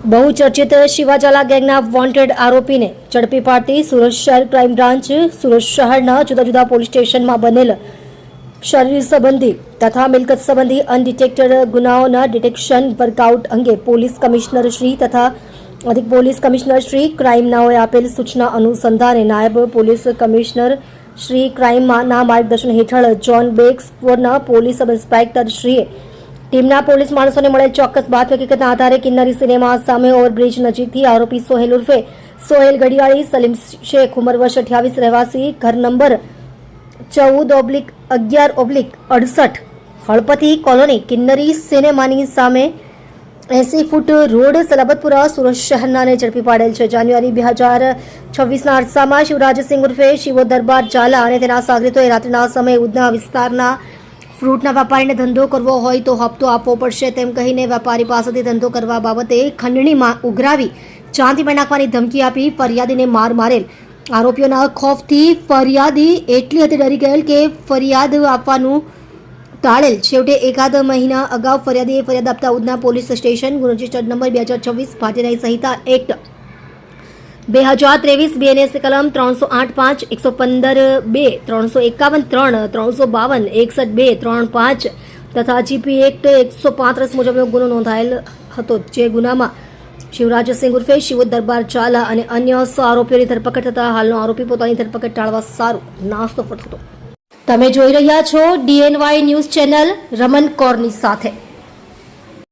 બહુચર્ચિત શિવાજાલા ગેંગના વોન્ટેડ આરોપીને ઝડપી પાડતી સુરત શહેર ક્રાઇમ બ્રાન્ચ સુરત શહેરના જુદા જુદા પોલીસ સ્ટેશનમાં બનેલ શરીર સંબંધી તથા મિલકત સંબંધી અનડિટેક્ટેડ ગુનાઓના ડિટેક્શન વર્કઆઉટ અંગે પોલીસ કમિશનર શ્રી તથા અધિક પોલીસ કમિશનર શ્રી ક્રાઇમનાઓએ આપેલ સૂચના અનુસંધાને નાયબ પોલીસ કમિશનર શ્રી ક્રાઇમના માર્ગદર્શન હેઠળ જોન બેગ સ્ક્વોડના પોલીસ સબ ઇન્સ્પેક્ટર શ્રીએ ટીમના પોલીસ માણસોને મળેલ ચોક્કસ બાતમી હકીકતના આધારે કિન્નરી સિનેમા સામે ઓવરબ્રિજ નજીકથી આરોપી સોહેલ ઉર્ફે સોહેલ ગઢિયાળી સલીમ શેખ ઉંમર વર્ષ 28 રહેવાસી ઘર નંબર 14/11/68 હળપતિ કોલોની કિન્નરી સિનેમાની સામે 80 ફૂટ રોડ સલાબતપુરા સુરત શહેરનાને ઝડપી પાડેલ છે. જાન્યુઆરી 2026ના અરસામાં શિવરાજસિંહ ઉર્ફે શિવો દરબાર ઝાલા અને તેના સાગરીતોએ રાત્રિના સમયે ઉધના વિસ્તારના ફ્રૂટના વેપારીને ધંધો કરવો હોય તો હપ્તો આપવો પડશે તેમ કહીને વેપારી પાસેથી ધંધો કરવા બાબતે ખંડણીમાં ઉઘરાવી ચાંદીમાં નાખવાની ધમકી આપી ફરિયાદીને માર મારેલ. આરોપીઓના ખોફથી ફરિયાદી એટલી હતી ડરી ગયેલ કે ફરિયાદ આપવાનું ટાળેલ. છેવટે એકાદ મહિના અગાઉ ફરિયાદીએ ફરિયાદ આપતા Udhna police station registered number 2026 ભારતીય સંહિતા એક્ટ 2023 BNS કલમ 308(5), 115(2), 351(3), 352, 61(2), 35 તથા GP એક્ટ 135 મુજબનો ગુનો નોંધાયેલ હતો. જે ગુનામાં શિવરાજસિંહ ઉર્ફે શિવો દરબાર ઝાલા અને અન્ય આરોપીઓની ધરપકડ થતા હાલનો આરોપી પોતાની ધરપકડ ટાળવા સારું નાસ્તો ફરતો હતો. તમે જોઈ રહ્યા છો DNY ન્યૂઝ ચેનલ રમન કૌરની સાથે.